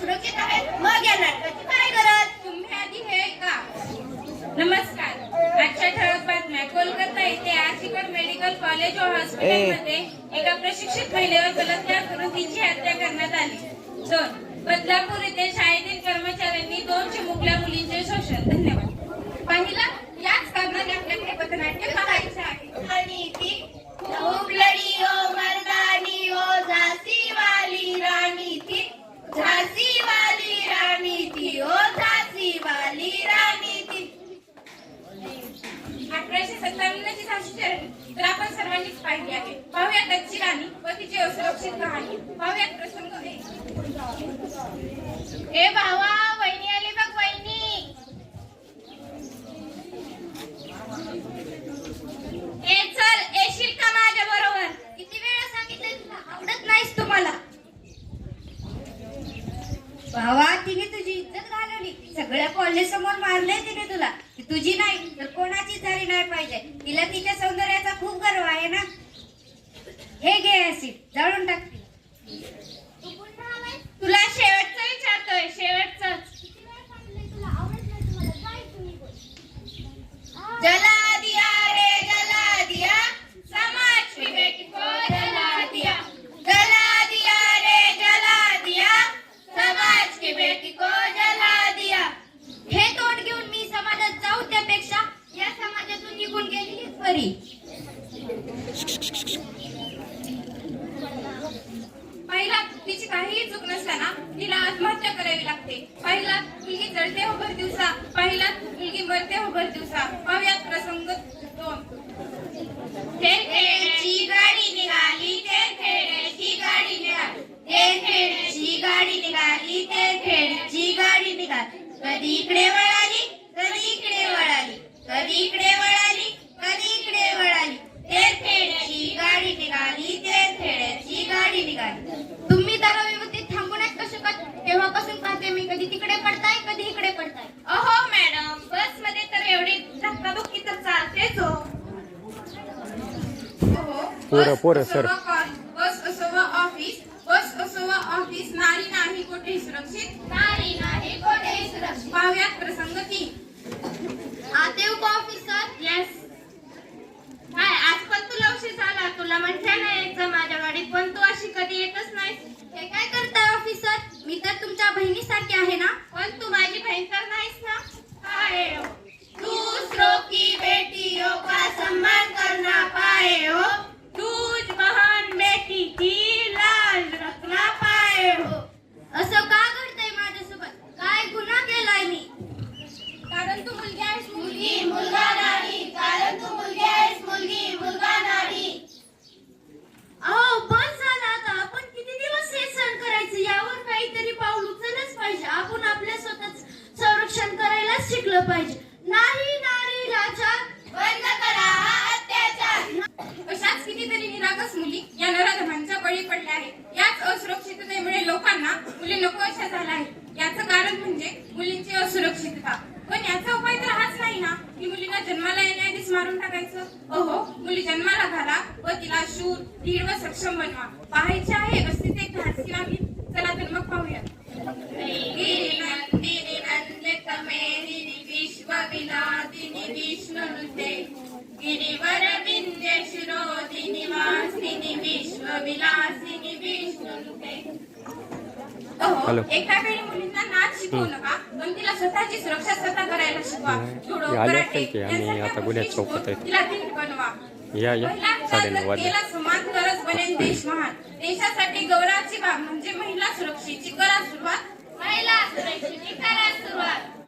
सुरक्षित आहेत मग या नाटकाची काय गरज? तुम्ही आधी हे का? नमस्कार. आजच्या ठळक बातम्या. कोलकाता येथे आर्जिकर मेडिकल कॉलेज व हॉस्पिटलमध्ये एका प्रशिक्षित महिलेवर बलात्कार करून तिची हत्या करण्यात आली. 2. बदलापूर येथे शाळेतील कर्मचाऱ्यांनी 2 चिमुकल्या मुलींचे शोषण. धन्यवाद. पहिला याच कारणाने आपल्याकडे पथनाट्य पाहायचे आहे. आणि ती खूप लढी हो मर्दानी हो झांसी वाली राणी थी, झांसी वाली राणी थी हो झांसी वाली राणी थी. 1857 ची झांसी रॅली तर आपण सर्वांनीच पाहिली आहे. पाहूया त्याची राणी व तिची असुरक्षित कहाणी. पाहूयात प्रसंग 1. ए भावा, वहिनी आली बघ वहिनी. ए चल, येशील का माझ्या बरोबर? किती वेळा सांगितलं तुला आवडत नाहीस तुम्हाला. भावा, तिने तुझी इज्जत घालवली. सगळ्या कॉलेज समोर मारले तिने तुला. ती तुझी नाही तर कोणाची झाली नाही पाहिजे. तिला तिच्या सौंदर्याचा खूप गर्व आहे ना. हे घे ऍसिड, जाळून टाक. तुला शेवटचं विचारतोय, शेवटचंच. जला दिया रे जला दिया, समाज की बेटी को जला दिया. जला दिया रे जला दिया, समाज की बेटी को जला दिया. हे तोंड घेऊन मी समाजात जाऊ त्यापेक्षा या समाजातून निघून गेलेलीच बरी. पहिला तिची काहीही चूक नसताना तिला आत्महत्या करावी लागते. पहिला मुलगी जळते हो भर दिवसा, पहिला मुलगी मरते हो भर दिवसा. पाहूयात प्रसंग 2. खेड्याची गाडी निघाली, खेड्याची गाडी निघाली, खेड्याची गाडी निघाली, खेड्याची गाडी निघाली. कधी इकडे वळाली, कधी इकडे वळाली, कधी इकडे वळाली, कधी इकडे वळाली. खेड्याची गाडी निघाली, खेड्याची गाडी निघाली. तुम्ही दरवेळी थांबू नये का शकत? तेव्हापासून पाहते मी कधी तिकडे पडताय, कधी इकडे पडताय. अहो मॅडम, बस मध्ये तर एवढी धक्काबुक्की तर चालतेच हो. पोरं सर. बस असो वा ऑफिस, बस असो वा ऑफिस, नारी नाही कोठे सुरक्षित, नारी नाही कोठेही सुरक्षित. पाहूयात प्रसंग 3. आत येऊ का ऑफिसर? येस. काय आज पण तुला उशीर झाला? तुला म्हटलं ना यायचं माझ्या गाडीत, पण तू अशी कधी येतच नाहीस. हे काय करताय ऑफिसर? मी तर तुमच्या बहिणीसारखी आहे ना. पण तू माझी बहीण तर नाहीस ना. काय हो? दूसरों की बेटियों का सम्मान करना पाए हो, तूच बहन बेटी की लाज रखना पाए हो. असं का घडतंय माझ्यासोबत? काय गुन्हा केलाय मी? कारण तू मुलगी आहेस. मुलगी मुलगा नाही, कारण तू मुलगी आहेस. मुलगी मुलगा नाही. अहो बस झालं आता. आपण किती दिवस हे सहन करायचं? यावर काहीतरी पाऊल उचललंच पाहिजे. आपण आपल्या स्वतःच संरक्षण करायलाच शिकलं पाहिजे. नाही नारी लाचार, बंद करा हा अत्याचार. अशाच कितीतरी निरागस मुली या नराधमांच्या बळी पडल्या आहेत. याच असुरक्षिततेमुळे लोकांना मुली नको अशा झाल्या आहेत. याचं कारण म्हणजे मुलींची असुरक्षितता. पण याचा उपाय तर हाच नाही ना की मुलींना जन्माला येण्याआधीच मारून टाकायचं. अहो, मुली जन्माला घाला व तिला शूर, धीर व सक्षम बनवा. पाहायचे आहे अस्तित्व एक धाडसी नाही. चला तर मग पाहूया. नंदिनी नंदित मेदिनी विश्वविनादिनी विष्णुनुते, गिरिवर विंध्य शिरोदिनी वासिनी विश्वविलासिनी विष्णुनुते. हॅलो. एका वेळी मुलींना नाच शिकवू नका, पण तिला स्वतःची सुरक्षा स्वतः करायला शिकवा. जुडो, आले कराटे असतील की आम्ही यांसारख्या आता गुन्ह्यात गोष्टी चौकात शिकवून आहे. तिला धीर बनवा. या 9:30 वाजले. केला समाज तरच बनेल देश महान. देशासाठी गौरवाची बाब म्हणजे महिला सुरक्षा.